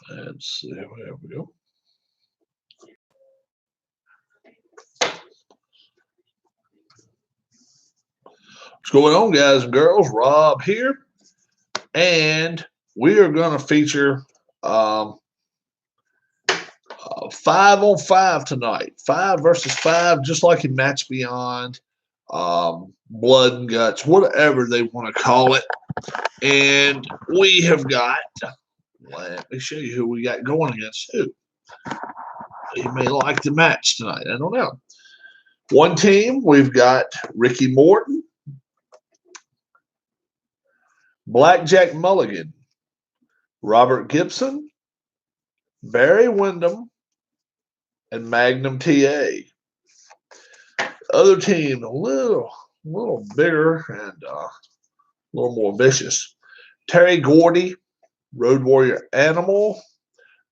Let's see. There we go. What's going on, guys and girls? Rob here, and we are going to feature 5-on-5 tonight. 5 versus 5, just like in Match Beyond, Blood and Guts, whatever they want to call it. And we have got, let me show you who we got going against who. You may like the match tonight. I don't know. One team, we've got Ricky Morton, Blackjack Mulligan, Robert Gibson, Barry Windham, and Magnum TA. Other team, a little bigger and a little more vicious. Terry Gordy, Road Warrior Animal,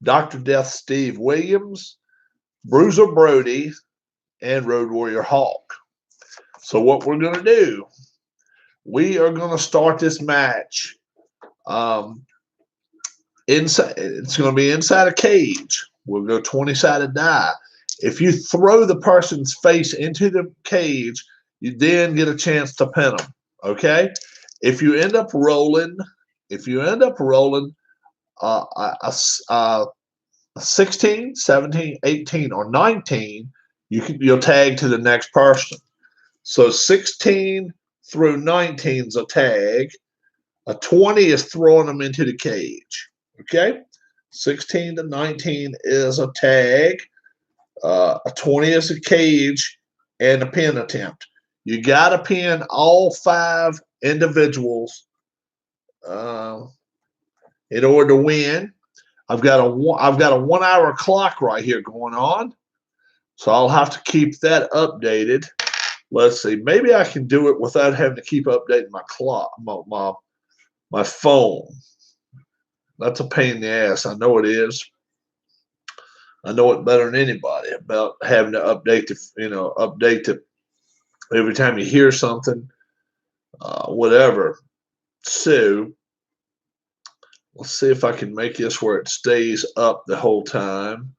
Dr. Death Steve Williams, Bruiser Brody, and Road Warrior Hawk. So what we're going to do, we are going to start this match inside. It's going to be inside a cage. We'll go 20-sided die. If you throw the person's face into the cage, you then get a chance to pin them. Okay? If you end up rolling, a 16, 17, 18, or 19, you'll tag to the next person. So 16 through 19 is a tag. A 20 is throwing them into the cage. Okay? 16 to 19 is a tag. A 20 is a cage and a pin attempt. You got to pin all 5 individuals in order to win. I've got a 1 hour clock right here going on, so I'll have to keep that updated. Let's see, maybe I can do it without having to keep updating my clock, my phone. That's a pain in the ass. I know it is. I know it better than anybody about having to update the every time you hear something, whatever. So let's see if I can make this where it stays up the whole time.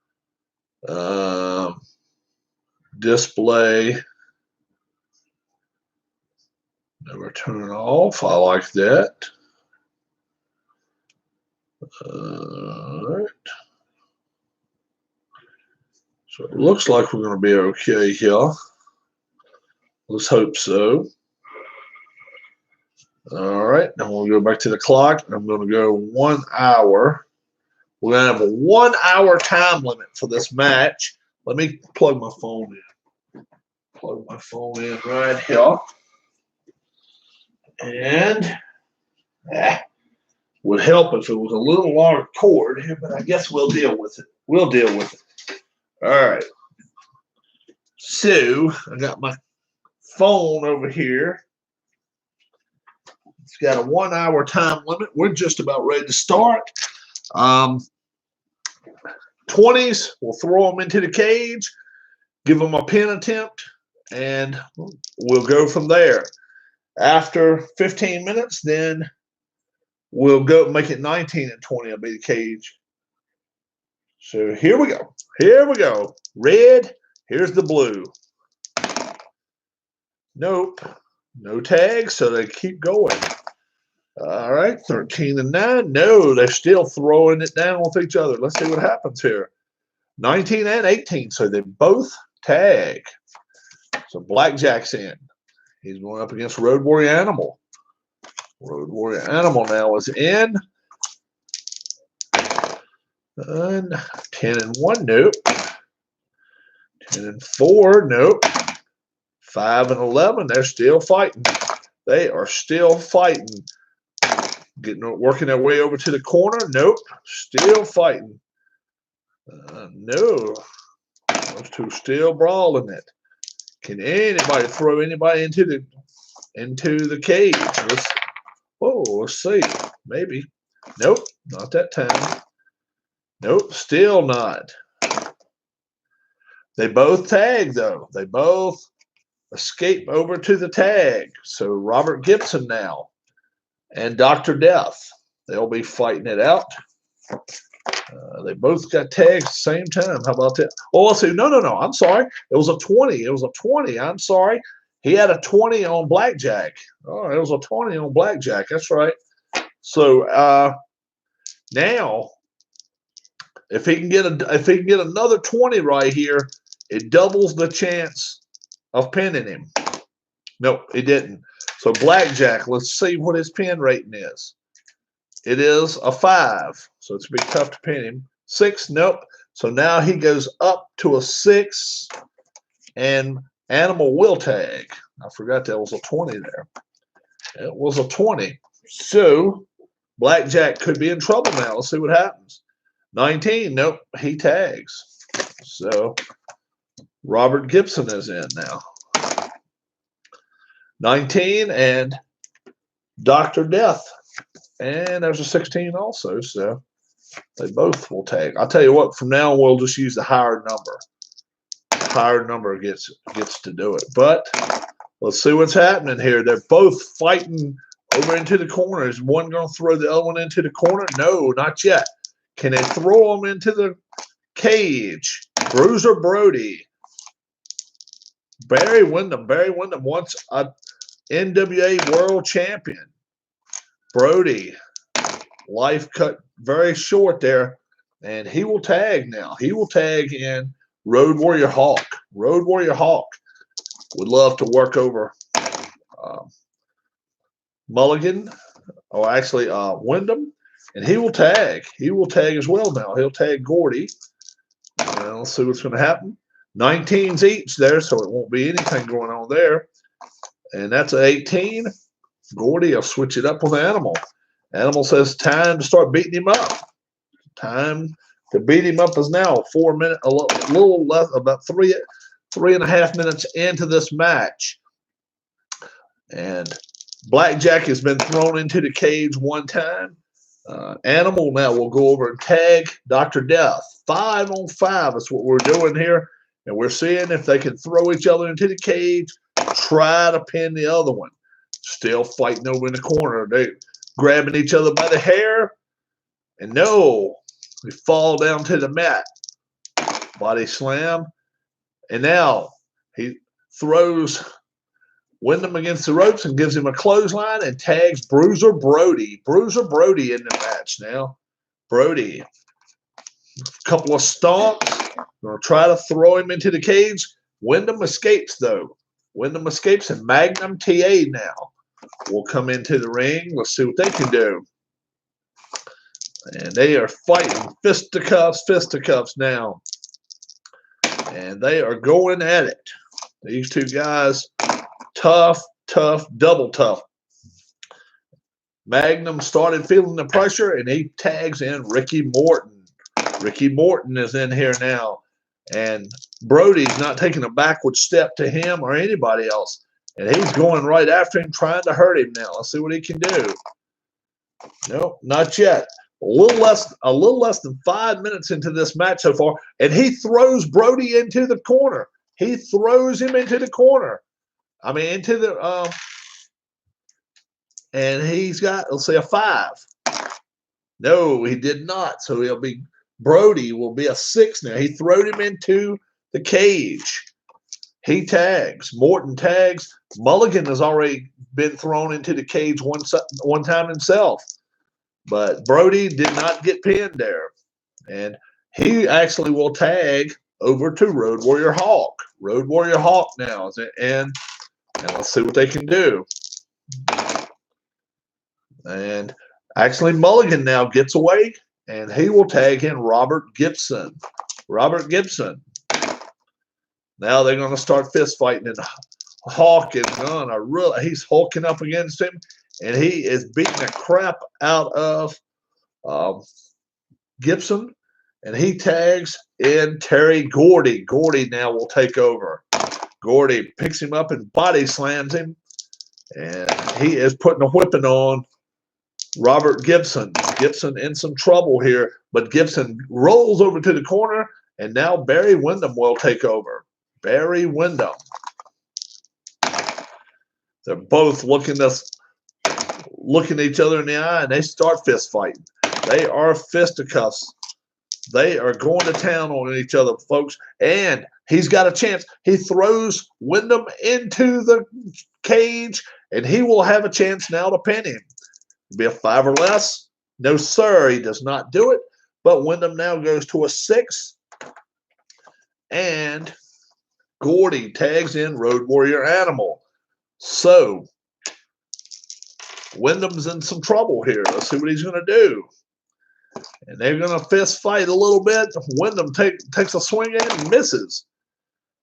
Display. Never turn it off. I like that. All right. So it looks like we're going to be okay here. Let's hope so. All right, now we'll go back to the clock. I'm going to go 1 hour. We're going to have a 1 hour time limit for this match. Let me plug my phone in. Plug my phone in right here. And would help if it was a little longer cord, but I guess we'll deal with it. We'll deal with it. All right. So I got my phone over here. It's got a 1 hour time limit. We're just about ready to start. 20s, we'll throw them into the cage, give them a pin attempt, and we'll go from there. After 15 minutes, then we'll go make it 19 and 20 will be the cage. So here we go. Here we go. Red, here's the blue. Nope. No tags, so they keep going. All right, 13 and 9. No, they're still throwing it down with each other. Let's see what happens here. 19 and 18, so they both tag. So Blackjack's in. He's going up against Road Warrior Animal. Road Warrior Animal now is in. And 10 and 1, nope. 10 and 4, nope. 5 and 11, they're still fighting. They are still fighting. Working their way over to the corner. Nope. Still fighting. No. Those two still brawling it. Can anybody throw anybody into the cage? Let's see. Maybe. Nope. Not that time. Nope. Still not. They both tag though. They both escape over to the tag. So Robert Gibson now and Dr. Death, they'll be fighting it out. They both got tags at the same time. How about that? Oh, let's see. No. I'm sorry. It was a 20. It was a 20. I'm sorry. He had a 20 on blackjack. Oh, it was a 20 on blackjack. That's right. So now, if he can get another 20 right here, it doubles the chance of pinning him. Nope, it didn't. So blackjack. Let's see what his pin rating is. It is a 5, so it's going to be tough to pin him. 6, nope. So now he goes up to a 6, and Animal will tag. I forgot that was a 20 there. It was a 20. So blackjack could be in trouble now. Let's see what happens. 19, nope, he tags. So Robert Gibson is in now. 19 and Dr. Death. And there's a 16 also, so they both will tag. I'll tell you what, from now on, we'll just use the higher number. The higher number gets to do it. But let's see what's happening here. They're both fighting over into the corner. Is one going to throw the other one into the corner? No, not yet. Can they throw them into the cage? Bruiser Brody. Barry Windham. Barry Windham once a NWA World Champion. Brody, life cut very short there, and he will tag now. He will tag in Road Warrior Hawk. Road Warrior Hawk would love to work over Mulligan, or actually Windham, and he will tag. He will tag as well now. He'll tag Gordy. And let's see what's going to happen. 19s each there, so it won't be anything going on there. And that's an 18. Gordy will switch it up with Animal. Animal says time to start beating him up. Time to beat him up is now 4 minutes, a little less, about 3.5 minutes into this match. And blackjack has been thrown into the cage one time. Animal now will go over and tag Dr. Death. 5 on 5 is what we're doing here. And we're seeing if they can throw each other into the cage, try to pin the other one. Still fighting over in the corner. They grabbing each other by the hair. And no, they fall down to the mat. Body slam. And now he throws Windham against the ropes and gives him a clothesline and tags Bruiser Brody. Bruiser Brody in the match now. Brody. A couple of stomps. Going to try to throw him into the cage. Windham escapes, though. Windham escapes, and Magnum TA now will come into the ring. Let's see what they can do. And they are fighting fisticuffs now. And they are going at it. These two guys, tough, double tough. Magnum started feeling the pressure, and he tags in Ricky Morton. Ricky Morton is in here now. And Brody's not taking a backward step to him or anybody else. And he's going right after him, trying to hurt him now. Let's see what he can do. Nope, not yet. A little less than 5 minutes into this match so far. And he throws Brody into the corner. He throws him into the corner. I mean, into the and he's got, let's say, a 5. No, he did not. So Brody will be a 6 now. He threw him into the cage. He tags. Morton tags. Mulligan has already been thrown into the cage one time himself. But Brody did not get pinned there. And he actually will tag over to Road Warrior Hawk. Road Warrior Hawk now. And let's see what they can do. And actually Mulligan now gets away. And he will tag in Robert Gibson. Robert Gibson. Now they're going to start fist fighting, and Hawk is he's hulking up against him, and he is beating the crap out of Gibson, and he tags in Terry Gordy. Gordy now will take over. Gordy picks him up and body slams him, and he is putting a whipping on Robert Gibson. Gibson in some trouble here, but Gibson rolls over to the corner, and now Barry Windham will take over. Barry Windham. They're both looking each other in the eye, and they start fist fighting. They are fisticuffs. They are going to town on each other, folks. And he's got a chance. He throws Wyndham into the cage, and he will have a chance now to pin him. It'll be a 5 or less. No, sir, he does not do it. But Wyndham now goes to a 6. And Gordy tags in Road Warrior Animal. So Wyndham's in some trouble here. Let's see what he's going to do. And they're going to fist fight a little bit. Wyndham takes a swing in and misses.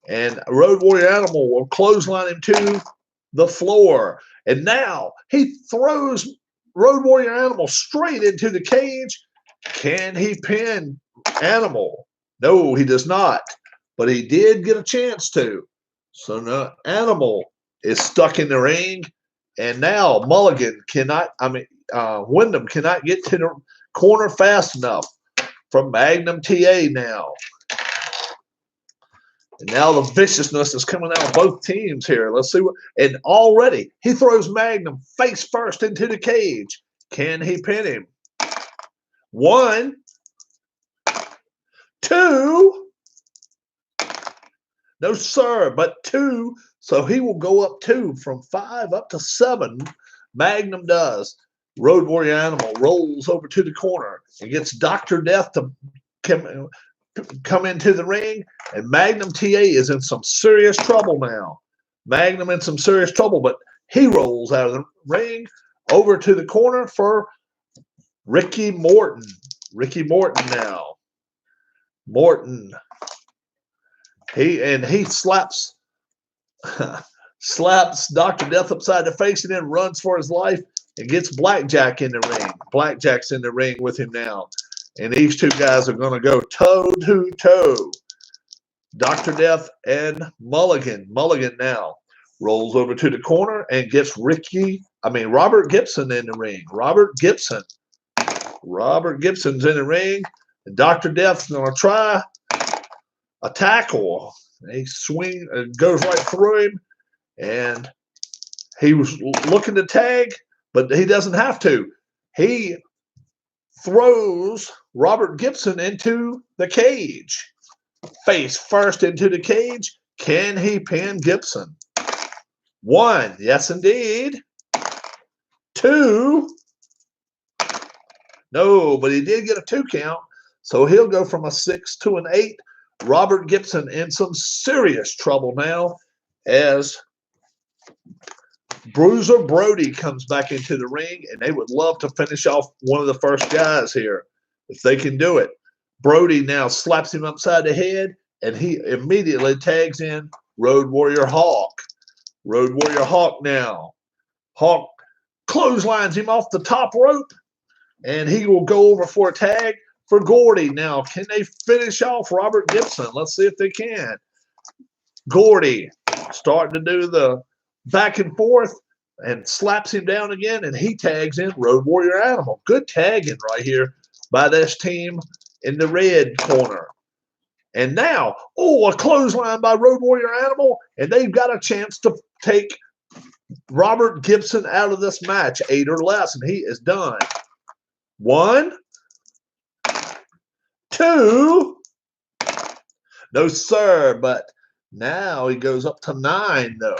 And Road Warrior Animal will clothesline him to the floor. And now he throws Road Warrior Animal straight into the cage. Can he pin Animal? No, he does not. But he did get a chance to. So now Animal is stuck in the ring. And now Wyndham cannot get to the corner fast enough from Magnum TA now. And now the viciousness is coming out of both teams here. Let's see what. And already he throws Magnum face first into the cage. Can he pin him? 1, 2. No, sir, but 2. So he will go up 2 from 5 up to 7. Magnum does. Road Warrior Animal rolls over to the corner and gets Dr. Death to come into the ring. And Magnum TA is in some serious trouble now. Magnum in some serious trouble, but he rolls out of the ring over to the corner for Ricky Morton. Ricky Morton now. Morton. He slaps Dr. Death upside the face and then runs for his life and gets Blackjack in the ring. Blackjack's in the ring with him now. And these two guys are going to go toe-to-toe. Dr. Death and Mulligan. Mulligan now rolls over to the corner and gets Robert Gibson in the ring. Robert Gibson's in the ring. And Dr. Death's going to try a tackle. He goes right through him. And he was looking to tag, but he doesn't have to. He throws Robert Gibson into the cage. Face first into the cage. Can he pin Gibson? 1. Yes, indeed. 2. No, but he did get a 2 count. So he'll go from a 6 to an 8. Robert Gibson in some serious trouble now as Bruiser Brody comes back into the ring, and they would love to finish off one of the first guys here if they can do it. Brody now slaps him upside the head, and he immediately tags in Road Warrior Hawk. Road Warrior Hawk now. Hawk clotheslines him off the top rope, and he will go over for a tag for Gordy. Now, can they finish off Robert Gibson? Let's see if they can. Gordy starting to do the back and forth and slaps him down again, and he tags in Road Warrior Animal. Good tagging right here by this team in the red corner. And now, a clothesline by Road Warrior Animal, and they've got a chance to take Robert Gibson out of this match, 8 or less, and he is done. 1, 2. No, sir, but now he goes up to 9, though.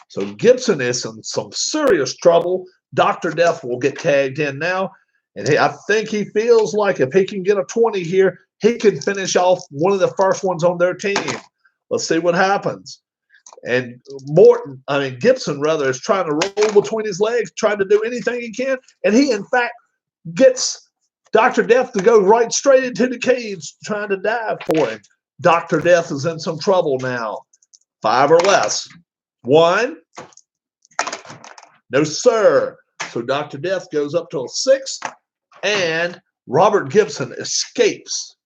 So Gibson is in some serious trouble. Dr. Death will get tagged in now. And I think he feels like if he can get a 20 here, he can finish off one of the first ones on their team. Let's see what happens. And Gibson, rather, is trying to roll between his legs, trying to do anything he can. And he, in fact, gets Dr. Death to go right straight into the cage, trying to dive for him. Dr. Death is in some trouble now. 5 or less. 1. No, sir. So Dr. Death goes up to a 6, and Robert Gibson escapes.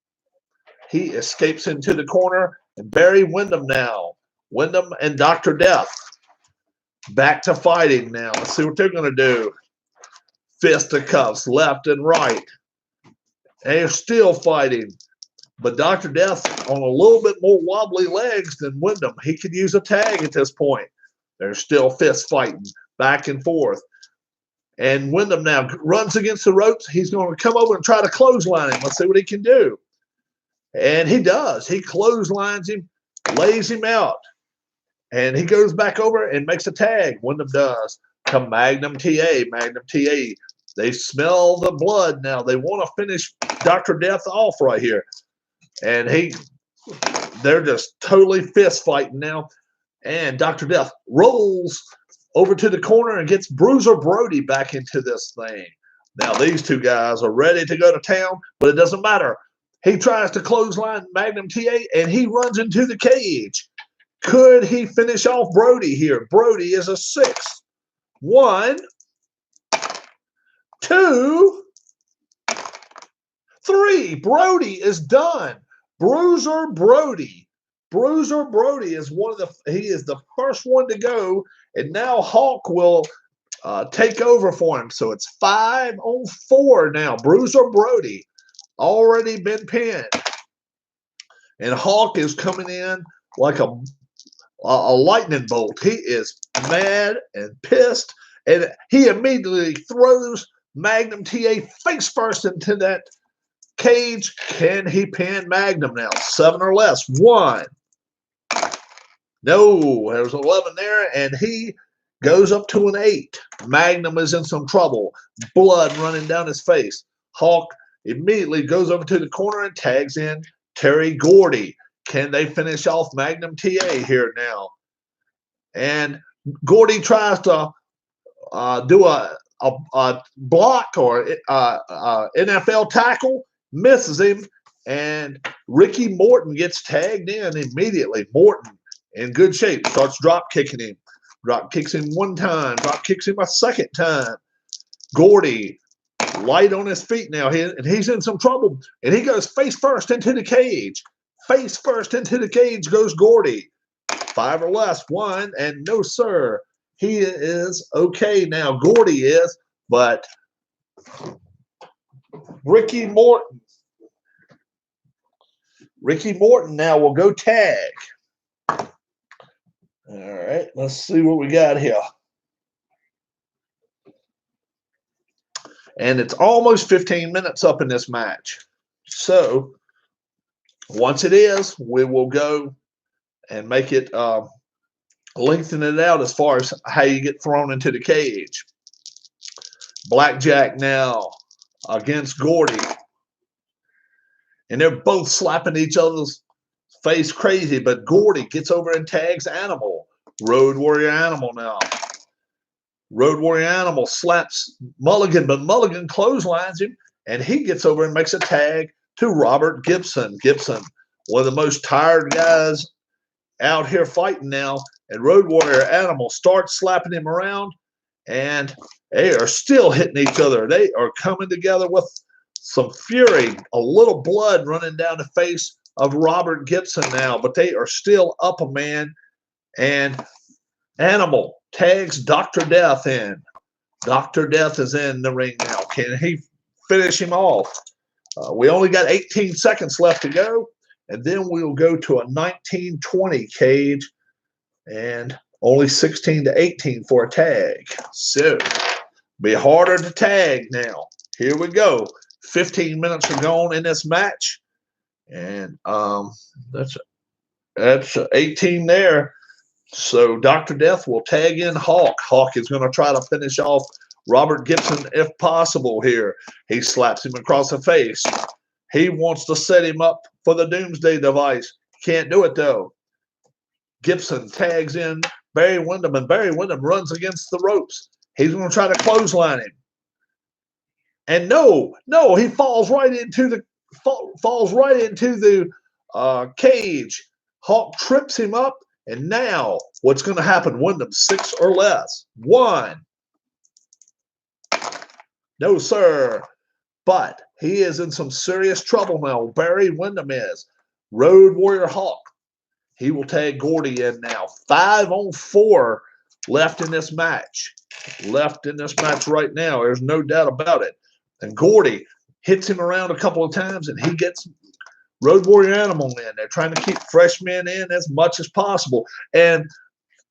He escapes into the corner, and Barry Windham now. Windham and Dr. Death back to fighting now. Let's see what they're going to do. Fisticuffs left and right. They're still fighting. But Dr. Death on a little bit more wobbly legs than Windham. He could use a tag at this point. They're still fist fighting. back and forth. And Wyndham now runs against the ropes. He's going to come over and try to clothesline him. Let's see what he can do. And he does. He clotheslines him, lays him out. And he goes back over and makes a tag. Wyndham does. Come Magnum TA. Magnum TA. They smell the blood now. They want to finish Dr. Death off right here. And they're just totally fist fighting now. And Dr. Death rolls over to the corner and gets Bruiser Brody back into this thing. Now these two guys are ready to go to town, but it doesn't matter. He tries to clothesline Magnum TA, and he runs into the cage. Could he finish off Brody here? Brody is a 6. 1, 2, 3. Brody is done. Bruiser Brody. Bruiser Brody is he is the first one to go, and now Hawk will take over for him. So it's 5-on-4 now. Bruiser Brody already been pinned, and Hawk is coming in like a lightning bolt. He is mad and pissed, and he immediately throws Magnum TA face first into that cage. Can he pin Magnum now? 7 or less. 1. No, there's 11 there, and he goes up to an 8. Magnum is in some trouble. Blood running down his face. Hawk immediately goes over to the corner and tags in Terry Gordy. Can they finish off Magnum TA here now? And Gordy tries to do a block or NFL tackle, misses him, and Ricky Morton gets tagged in immediately. Morton in good shape, starts drop kicking him. Drop kicks him 1 time, drop kicks him a 2nd time. Gordy light on his feet now, and he's in some trouble, and he goes face first into the cage. Face first into the cage goes Gordy. 5 or less. 1, and no, sir. He is okay now. Gordy is, but Ricky Morton now will go tag. All right, let's see what we got here. And it's almost 15 minutes up in this match. So once it is, we will go and make it lengthen it out as far as how you get thrown into the cage. Blackjack now against Gordy. And they're both slapping each other's face crazy, but Gordy gets over and tags Animal. Road Warrior Animal now. Road Warrior Animal slaps Mulligan, but Mulligan clotheslines him, and he gets over and makes a tag to Robert Gibson. Gibson, one of the most tired guys out here fighting now, and Road Warrior Animal starts slapping him around, and they are still hitting each other. They are coming together with some fury, a little blood running down the face of Robert Gibson now, but they are still up a man, and Animal tags Dr. Death in. Dr. Death is in the ring now. Can he finish him off? We only got 18 seconds left to go, and then we'll go to a 19-20 cage, and only 16-18 for a tag. So, be harder to tag now. Here we go. 15 minutes are gone in this match, and that's 18 there. So Dr. Death will tag in Hawk. Hawk is going to try to finish off Robert Gibson if possible here. He slaps him across the face. He wants to set him up for the Doomsday Device. Can't do it, though. Gibson tags in Barry Windham, and Barry Windham runs against the ropes. He's going to try to clothesline him. And no, he falls right into the cage. Hawk trips him up. And now, what's going to happen? Windham, 6 or less. 1. No, sir. But he is in some serious trouble now. Barry Windham is. Road Warrior Hawk. He will tag Gordy in now. 5-on-4 left in this match. Left in this match right now. There's no doubt about it. And Gordy hits him around a couple of times, and he gets Road Warrior Animal in. They're trying to keep fresh men in as much as possible. And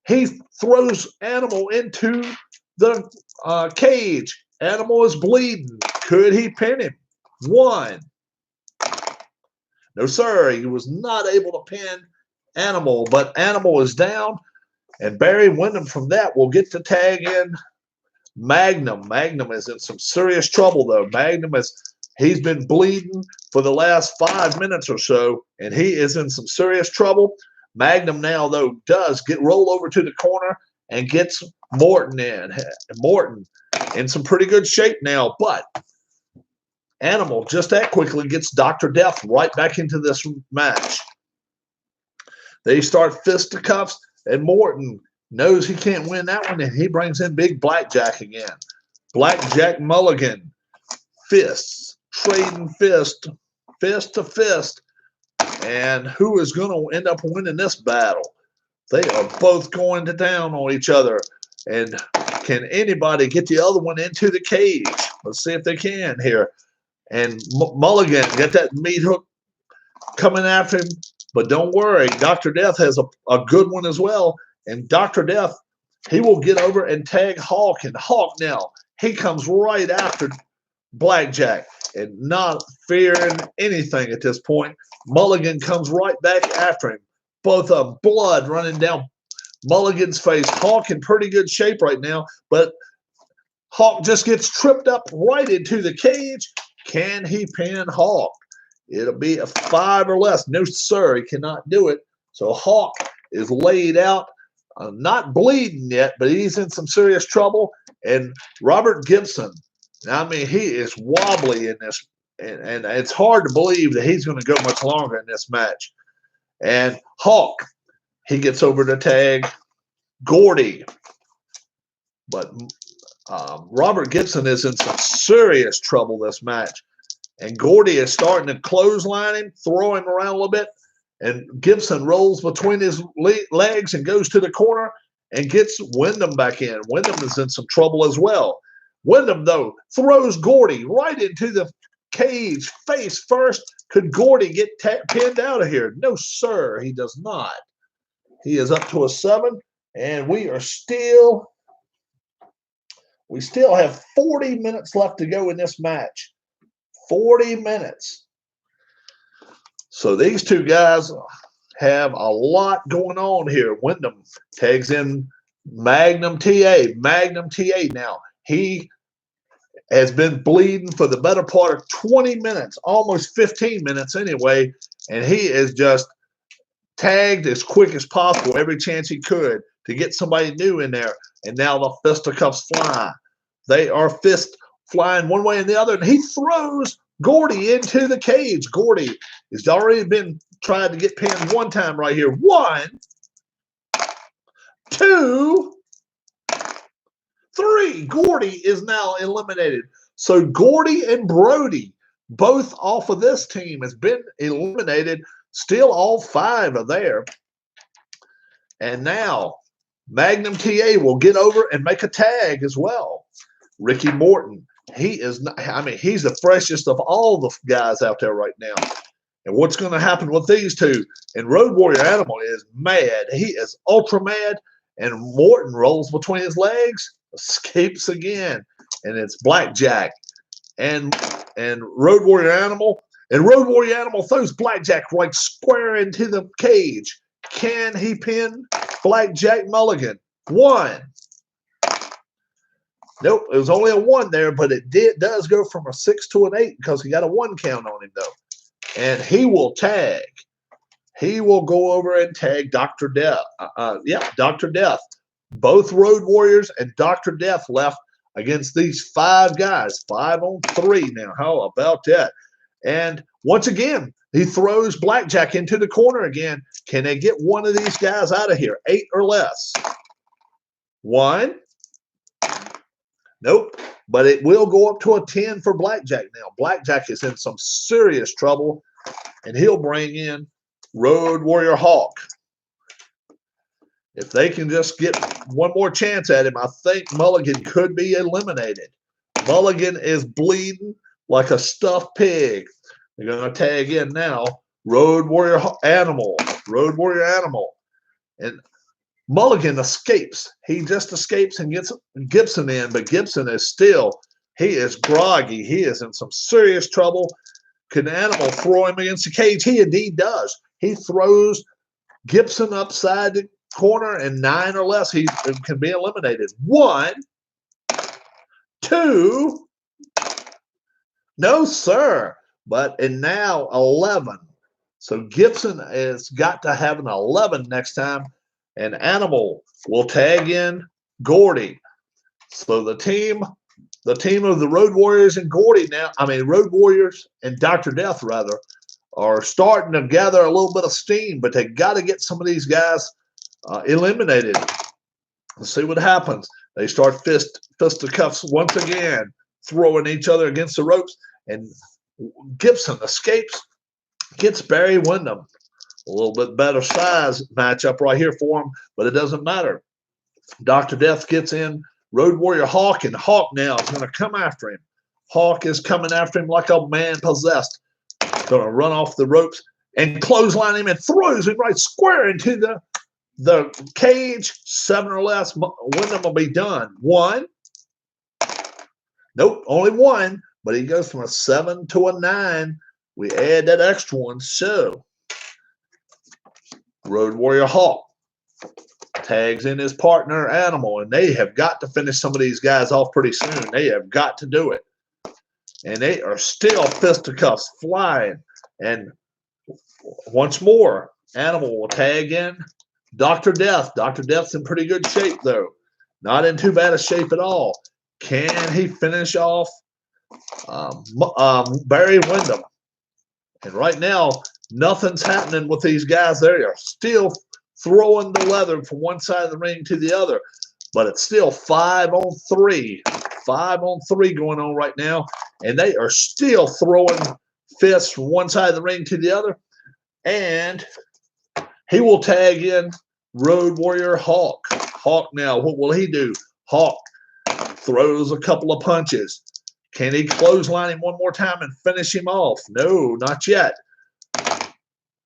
he throws Animal into the cage. Animal is bleeding. Could he pin him? 1. No, sir. He was not able to pin Animal, but Animal is down. And Barry Windham from that will get to tag in Magnum. Magnum is in some serious trouble, though. Magnum he's been bleeding for the last 5 minutes or so, and he is in some serious trouble. Magnum now, though, does roll over to the corner and gets Morton in. Morton in some pretty good shape now, but Animal just that quickly gets Dr. Death right back into this match. They start fisticuffs, and Morton knows he can't win that one, and he brings in Big Blackjack again. Blackjack Mulligan, fists, trading fist to fist, and who is going to end up winning this battle? They are both going to down on each other, and can anybody get the other one into the cage? Let's see if they can here. And Mulligan got that meat hook coming after him, but don't worry, Dr. Death has a good one as well. And Dr. Death, he will get over and tag Hawk. And Hawk now, he comes right after Blackjack and not fearing anything at this point. Mulligan comes right back after him. Both of them, blood running down Mulligan's face. Hawk in pretty good shape right now, but Hawk just gets tripped up right into the cage. Can he pin Hawk? It'll be a 5 or less. No, sir, he cannot do it. So Hawk is laid out, not bleeding yet, but he's in some serious trouble. And Robert Gibson, I mean, he is wobbly in this, and it's hard to believe that he's going to go much longer in this match. And Hawk, he gets over to tag Gordy. But Robert Gibson is in some serious trouble this match. And Gordy is starting to clothesline him, throw him around a little bit. And Gibson rolls between his legs and goes to the corner and gets Windham back in. Windham is in some trouble as well. Windham, though, throws Gordy right into the cage face first. Could Gordy get pinned out of here? No, sir, he does not. He is up to a 7, and we still have 40 minutes left to go in this match. 40 minutes. So these two guys have a lot going on here. Windham tags in Magnum TA. Magnum TA now. He has been bleeding for the better part of 20 minutes, almost 15 minutes anyway, and he is just tagged as quick as possible every chance he could to get somebody new in there. And now the fisticuffs fly. They are fist flying one way and the other, and he throws Gordy into the cage. Gordy has already been trying to get pinned one time right here. 1, 2, 3. Gordy is now eliminated. So Gordy and Brody, both off of this team, has been eliminated. Still all 5 are there. And now Magnum TA will get over and make a tag as well. Ricky Morton. He is not, I mean, he's the freshest of all the guys out there right now. And what's going to happen with these two? And Road Warrior Animal is mad. He is ultra mad. And Morton rolls between his legs, escapes again. And it's Blackjack and Road Warrior Animal. And Road Warrior Animal throws Blackjack right square into the cage. Can he pin Blackjack Mulligan? 1. Nope, it was only a 1 there, but it does go from a 6 to an 8 because he got a 1 count on him, though. And he will tag. He will go over and tag Dr. Death. Dr. Death. Both Road Warriors and Dr. Death left against these 5 guys. 5 on 3 now. How about that? And once again, he throws Blackjack into the corner again. Can they get one of these guys out of here? 8 or less. 1. Nope, but it will go up to a 10 for Blackjack now. Blackjack is in some serious trouble, and he'll bring in Road Warrior Hawk. If they can just get one more chance at him, I think Mulligan could be eliminated. Mulligan is bleeding like a stuffed pig. They're going to tag in now Road Warrior Animal. Road Warrior Animal. And Mulligan escapes. He just escapes and gets Gibson in, but Gibson is still, he is groggy. He is in some serious trouble. Can Animal throw him against the cage? He indeed does. He throws Gibson upside the corner, and 9 or less, he can be eliminated. 1, 2, no, sir. And now 11. So Gibson has got to have an 11 next time, and Animal will tag in Gordy. So the team of the Road Warriors and Gordy now, Road Warriors and Dr. Death, rather, are starting to gather a little bit of steam, but they got to get some of these guys eliminated. Let's see what happens. They start fisticuffs once again, throwing each other against the ropes, and Gibson escapes, gets Barry Windham. A little bit better size matchup right here for him, but it doesn't matter. Dr. Death gets in Road Warrior Hawk, and Hawk now is going to come after him. Hawk is coming after him like a man possessed. Going to run off the ropes and clothesline him and throws him right square into the cage. 7 or less, Windham will be done. 1. Nope, only 1, but he goes from a 7 to a 9. We add that extra one. So Road Warrior Hawk tags in his partner Animal, and they have got to finish some of these guys off pretty soon. They have got to do it. And they are still fisticuffs flying. And once more, Animal will tag in Dr. Death. Dr. Death's in pretty good shape, though. Not in too bad a shape at all. Can he finish off Barry Windham? And right now, nothing's happening with these guys. They are still throwing the leather from one side of the ring to the other. But it's still 5 on 3. 5 on 3 going on right now. And they are still throwing fists from one side of the ring to the other. And he will tag in Road Warrior Hawk. Hawk now, what will he do? Hawk throws a couple of punches. Can he clothesline him one more time and finish him off? No, not yet.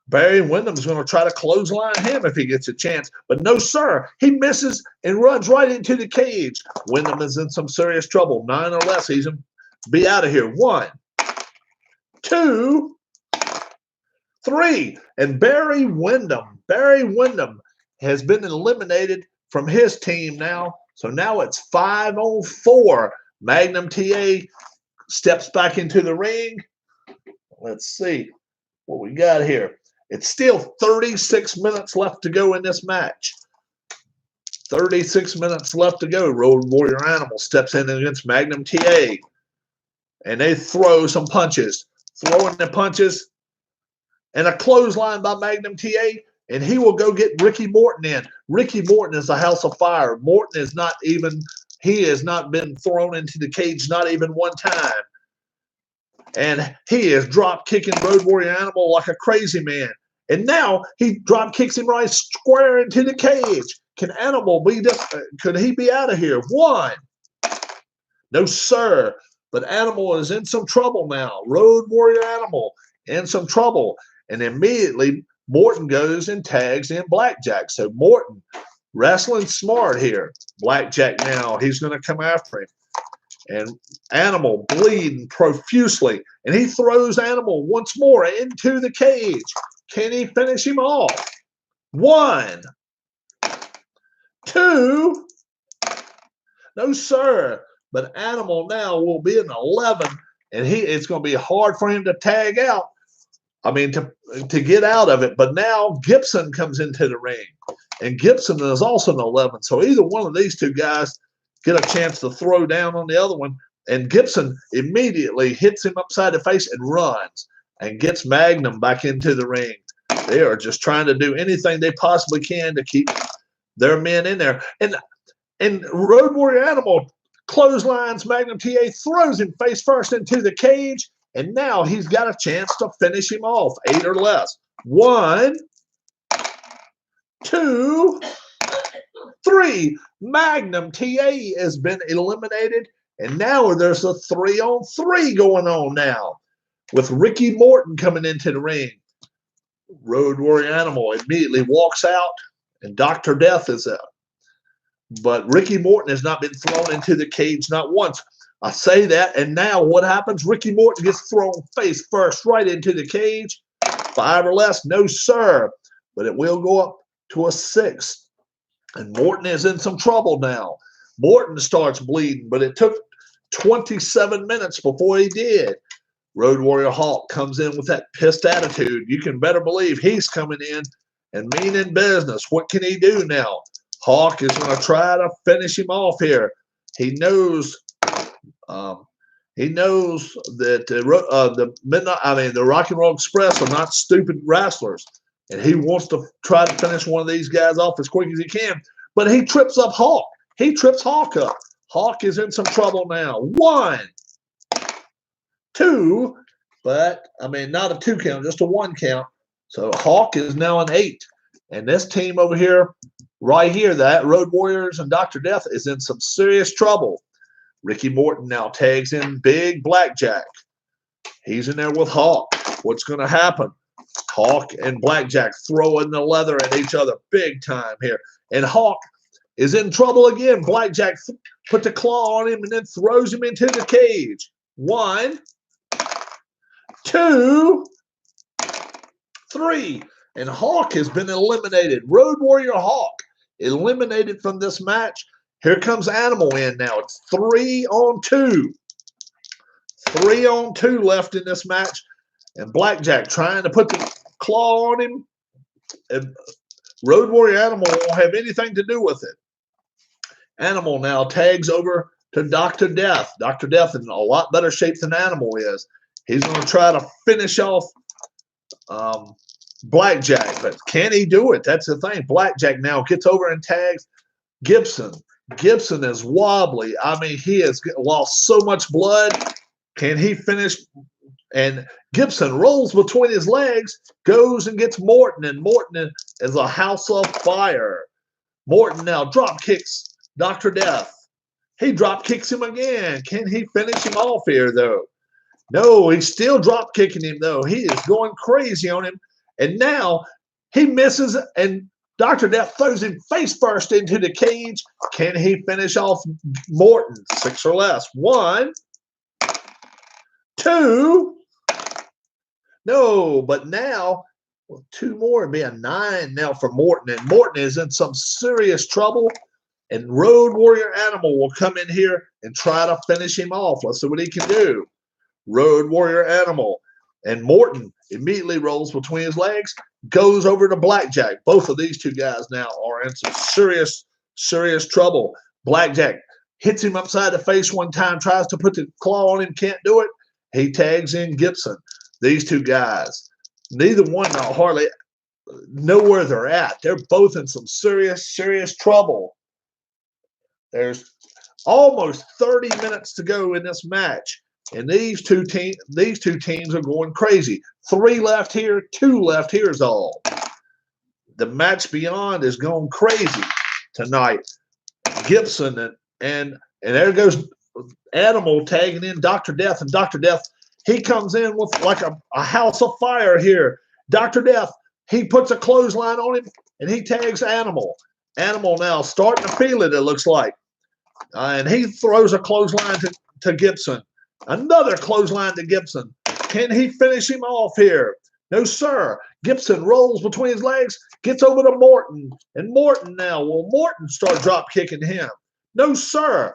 Barry Windham is going to try to clothesline him if he gets a chance. But no, sir. He misses and runs right into the cage. Windham is in some serious trouble. 9 or less. He's going to be out of here. 1, 2, 3. And Barry Windham has been eliminated from his team now. So now it's 5 on 4. Magnum TA steps back into the ring. Let's see what we got here. It's still 36 minutes left to go in this match. 36 minutes left to go. Road Warrior Animal steps in against Magnum TA. And they throw some punches. Throwing the punches. And a clothesline by Magnum TA. And he will go get Ricky Morton in. Ricky Morton is a house of fire. Morton is not even, he has not been thrown into the cage not even one time. And he is drop kicking Road Warrior Animal like a crazy man. And now he drop kicks him right square into the cage. Can Animal be could he be out of here? 1. No, sir. But Animal is in some trouble now. Road Warrior Animal in some trouble. And immediately Morton goes and tags in Blackjack. So Morton wrestling smart here. Blackjack now, he's going to come after him. And Animal bleeding profusely. And he throws Animal once more into the cage. Can he finish him off? 1, 2. No, sir. But Animal now will be an 11. And it's going to be hard for him to tag out. To get out of it. But now Gibson comes into the ring. And Gibson is also an 11. So either one of these two guys get a chance to throw down on the other one. And Gibson immediately hits him upside the face and runs and gets Magnum back into the ring. They are just trying to do anything they possibly can to keep their men in there. And Road Warrior Animal clotheslines Magnum TA, throws him face first into the cage, and now he's got a chance to finish him off. 8 or less. 1, 2, 3. Magnum TA has been eliminated, and now there's a 3 on 3 going on now with Ricky Morton coming into the ring. Road Warrior Animal immediately walks out and Dr. Death is up. But Ricky Morton has not been thrown into the cage not once. I say that, and now what happens? Ricky Morton gets thrown face first right into the cage. 5 or less, no sir. But it will go up to a 6. And Morton is in some trouble now. Morton starts bleeding, but it took 27 minutes before he did. Road Warrior Hawk comes in with that pissed attitude. You can better believe he's coming in and meaning business. What can he do now? Hawk is going to try to finish him off here. He knows that the Rock and Roll Express are not stupid wrestlers, and he wants to try to finish one of these guys off as quick as he can. But he trips up Hawk. He trips Hawk up. Hawk is in some trouble now. 1, 2, but not a 2 count, just a 1 count. So Hawk is now an 8. And this team over here, right here, that Road Warriors and Dr. Death is in some serious trouble. Ricky Morton now tags in Big Blackjack. He's in there with Hawk. What's going to happen? Hawk and Blackjack throwing the leather at each other big time here. And Hawk is in trouble again. Blackjack put the claw on him and then throws him into the cage. 1, 2, 3. And Hawk has been eliminated. Road Warrior Hawk eliminated from this match. Here comes Animal in now. It's 3 on 2. 3 on 2 left in this match. And Blackjack trying to put the claw on him. And Road Warrior Animal won't have anything to do with it. Animal now tags over to Dr. Death. Dr. Death is in a lot better shape than Animal is. He's going to try to finish off Blackjack, but can he do it? That's the thing. Blackjack now gets over and tags Gibson. Gibson is wobbly. He has lost so much blood. Can he finish? And Gibson rolls between his legs, goes and gets Morton, and Morton is a house of fire. Morton now drop kicks Dr. Death. He drop kicks him again. Can he finish him off here, though? No, he's still drop kicking him, though. He is going crazy on him. And now he misses, and Dr. Death throws him face first into the cage. Can he finish off Morton? 6 or less. 1, 2. No, but now 2 more. It'd be a 9 now for Morton. And Morton is in some serious trouble. And Road Warrior Animal will come in here and try to finish him off. Let's see what he can do. Road Warrior Animal. And Morton immediately rolls between his legs, goes over to Blackjack. Both of these 2 guys now are in some serious, serious trouble. Blackjack hits him upside the face one time, tries to put the claw on him, can't do it. He tags in Gibson. These 2 guys, neither one hardly know where they're at. They're both in some serious, serious trouble. There's almost 30 minutes to go in this match. And these two teams are going crazy. 3 left here, 2 left here is all. The match beyond is going crazy tonight. Gibson and there goes Animal tagging in Dr. Death, and Dr. Death, he comes in with like a house of fire here. Dr. Death, he puts a clothesline on him and he tags Animal. Animal now starting to feel it looks like. And he throws a clothesline to Gibson. Another clothesline to Gibson. Can he finish him off here? No, sir. Gibson rolls between his legs, gets over to Morton. And Morton now, will Morton start drop kicking him? No, sir.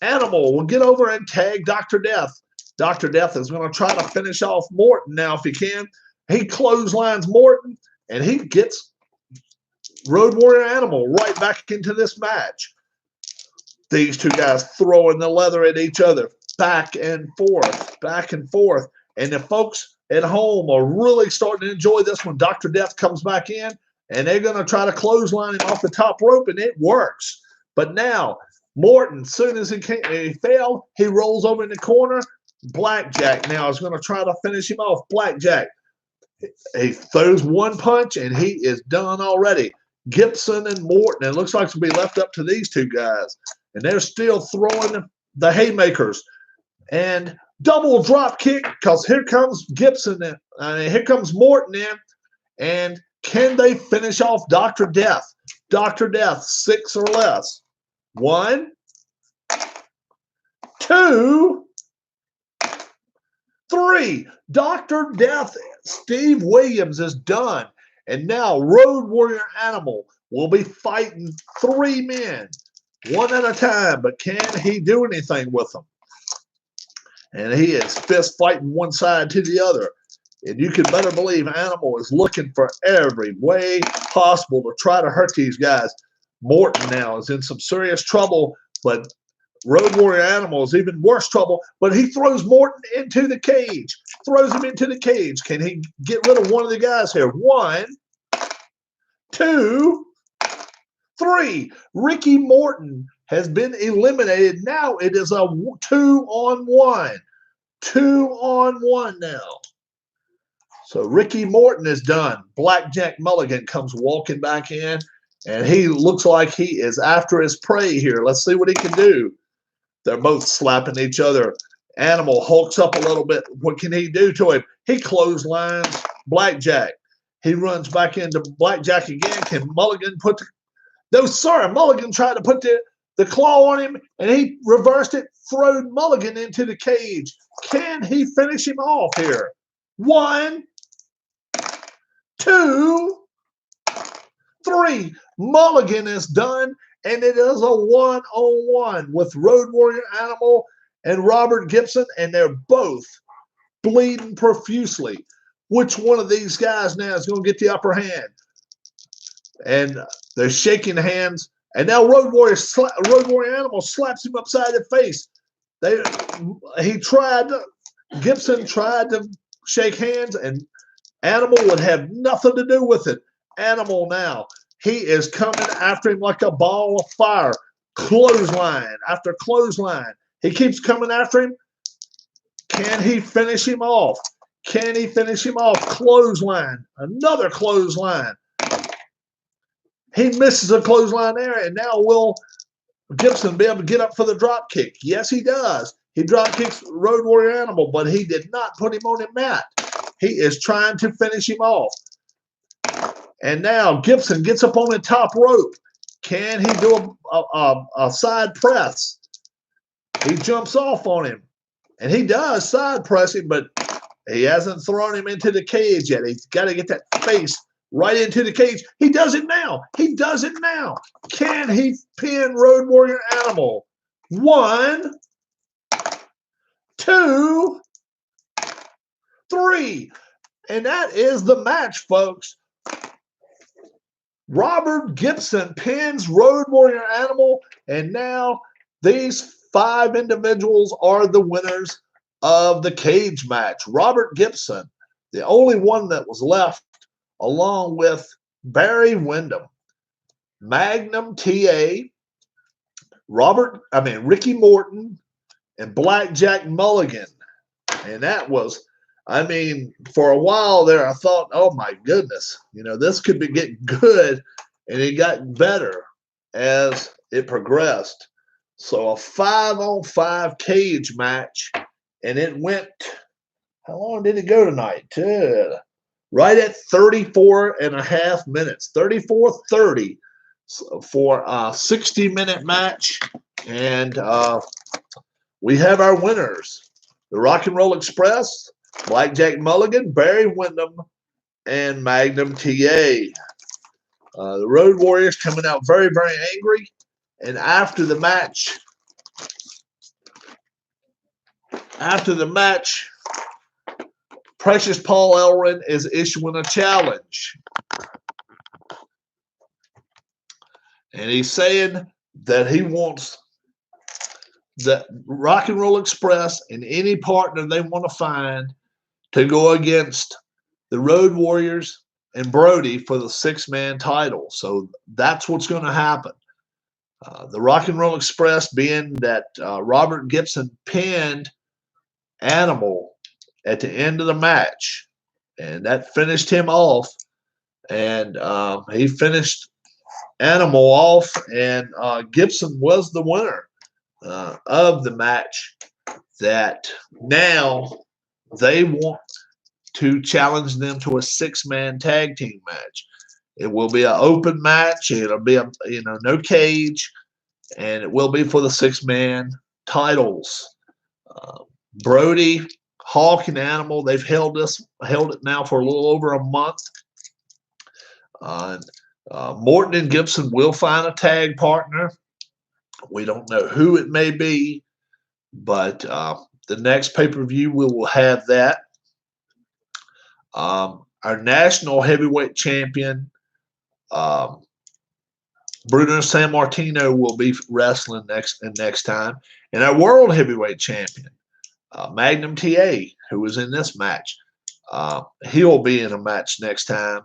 Animal will get over and tag Dr. Death. Dr. Death is going to try to finish off Morton now if he can. He clotheslines Morton, and he gets Road Warrior Animal right back into this match. These 2 guys throwing the leather at each other, back and forth, back and forth. And the folks at home are really starting to enjoy this one. Dr. Death comes back in, and they're going to try to clothesline him off the top rope, and it works. But now, Morton, as soon as he failed, he rolls over in the corner. Blackjack now is going to try to finish him off. Blackjack, he throws 1 punch, and he is done already. Gibson and Morton, it looks like it's going to be left up to these 2 guys. And they're still throwing the haymakers. And double drop kick, because here comes Gibson in. Here comes Morton in. And Can they finish off Dr. Death? Dr. Death, 6 or less. 1, 2, 3. Dr. Death, Steve Williams is done. And now Road Warrior Animal will be fighting 3 men, one at a time. But can he do anything with them? And he is fist fighting one side to the other. And you can better believe Animal is looking for every way possible to try to hurt these guys. Morton now is in some serious trouble, but Road Warrior Animal is even worse trouble. But he throws Morton into the cage. Throws him into the cage. Can he get rid of one of the guys here? 1, 2, 3. Ricky Morton has been eliminated. Now it is a 2-on-1. 2-on-1 now. So Ricky Morton is done. Blackjack Mulligan comes walking back in, and he looks like he is after his prey here. Let's see what he can do. They're both slapping each other. Animal hulks up a little bit. What can he do to him? He clotheslines Blackjack. He runs back into Blackjack again. Can Mulligan put the... No, sorry. Mulligan tried to put the claw on him, and he reversed it, throwed Mulligan into the cage. Can he finish him off here? 1, 2, 3. Mulligan is done, and it is a 1-on-1 with Road Warrior Animal and Robert Gibson, and they're both bleeding profusely. Which one of these guys now is going to get the upper hand? And they're shaking hands, and now Road Warrior Animal slaps him upside the face. Gibson tried to shake hands, and Animal would have nothing to do with it. Animal now, he is coming after him like a ball of fire. Clothesline after clothesline. He keeps coming after him. Can he finish him off? Can he finish him off? Clothesline. Another clothesline. He misses a clothesline there, and now will Gibson be able to get up for the drop kick? Yes, he does. He drop kicks Road Warrior Animal, but he did not put him on the mat. He is trying to finish him off. And now Gibson gets up on the top rope. Can he do a side press? He jumps off on him. And he does side press him, but he hasn't thrown him into the cage yet. He's got to get that face right into the cage. He does it now. He does it now. Can he pin Road Warrior Animal? 1, 2, 3. And that is the match, folks. Robert Gibson pins Road Warrior Animal, and now these 5 individuals are the winners of the cage match. Robert Gibson, the only one that was left, along with Barry Windham, Magnum TA, Ricky Morton, and Blackjack Mulligan. And that was, for a while there, I thought, oh my goodness, this could be getting good, and it got better as it progressed. So a 5-on-5 cage match, and it went, how long did it go tonight? Right at 34.5 minutes, 34:30 for a 60-minute match. And we have our winners. The Rock and Roll Express, Blackjack Mulligan, Barry Windham, and Magnum TA. The Road Warriors coming out very, very angry. And after the match, Precious Paul Ellering is issuing a challenge. And he's saying that he wants the Rock and Roll Express and any partner they want to find to go against the Road Warriors and Brody for the 6-man title. So that's what's going to happen. The Rock and Roll Express, being that Robert Gibson pinned Animal at the end of the match, and that finished him off. And he finished Animal off, and Gibson was the winner of the match. That now they want to challenge them to a 6-man tag team match. It will be an open match. It'll be no cage, and it will be for the 6-man titles. Brody, Hawk, and Animal, they've held it now for a little over a month. Morton and Gibson will find a tag partner. We don't know who it may be, but the next pay-per-view we will have that. Our national heavyweight champion, Bruno Sammartino, will be wrestling next time, and our world heavyweight champion, Magnum TA, who was in this match, he'll be in a match next time.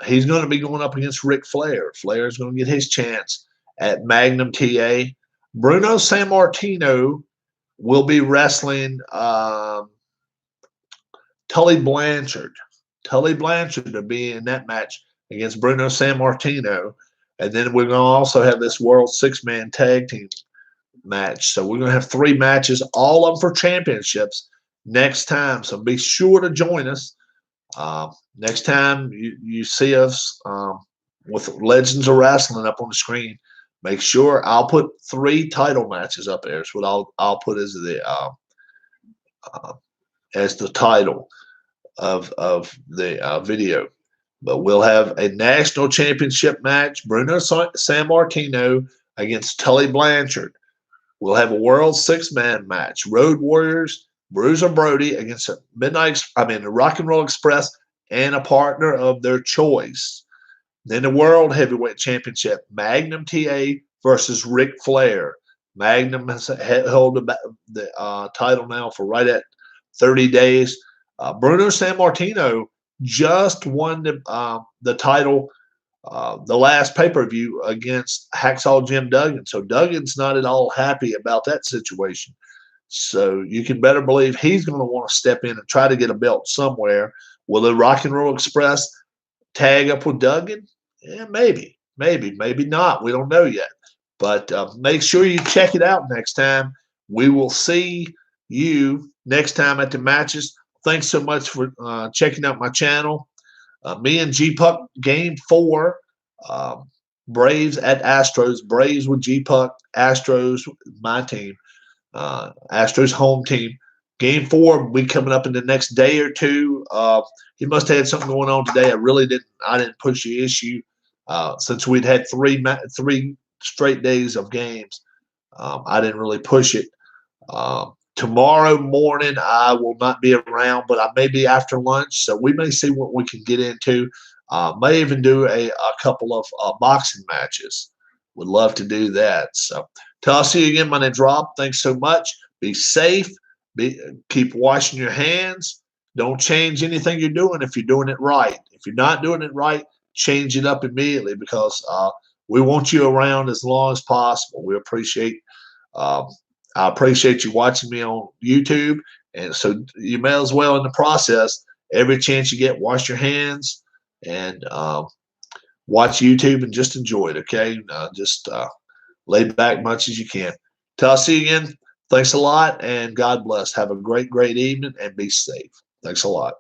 He's going to be going up against Ric Flair. Flair is going to get his chance at Magnum TA. Bruno Sammartino will be wrestling Tully Blanchard. Tully Blanchard to be in that match against Bruno Sammartino. And then we're going to also have this World 6-man tag team match. So we're going to have 3 matches, all of them for championships next time. So be sure to join us. Next time you see us with Legends of Wrestling up on the screen, make sure I'll put 3 title matches up there. That's what I'll put as the title of the video. But we'll have a national championship match, Bruno Sammartino against Tully Blanchard. We'll have a world 6-man match, Road Warriors, Bruiser Brody against the Rock and Roll Express and a partner of their choice. Then the World Heavyweight Championship, Magnum TA versus Ric Flair. Magnum has held the title now for right at 30 days. Bruno Sammartino just won the title the last pay-per-view against Hacksaw Jim Duggan. So Duggan's not at all happy about that situation. So you can better believe he's going to want to step in and try to get a belt somewhere. Will the Rock and Roll Express tag up with Duggan? Yeah, maybe not. We don't know yet. But make sure you check it out next time. We will see you next time at the matches. Thanks so much for checking out my channel. Me and G-Puck, Game 4, Braves at Astros. Braves with G-Puck, Astros, my team. Astros home team. Game 4 will be coming up in the next day or two. He must have had something going on today. I didn't push the issue since we'd had 3 straight days of games. I didn't really push it. Tomorrow morning I will not be around, but I may be after lunch, so we may see what we can get into. May even do a couple of boxing matches. Would love to do that. So till I see you again, my name's Rob. Thanks so much. Be safe. Keep washing your hands. Don't change anything you're doing if you're doing it right. If you're not doing it right, change it up immediately, because we want you around as long as possible. We appreciate I appreciate you watching me on YouTube, and so you may as well, in the process, every chance you get, wash your hands and watch YouTube and just enjoy it, okay? Just lay back much as you can. Till I see you again, thanks a lot, and God bless. Have a great, great evening, and be safe. Thanks a lot.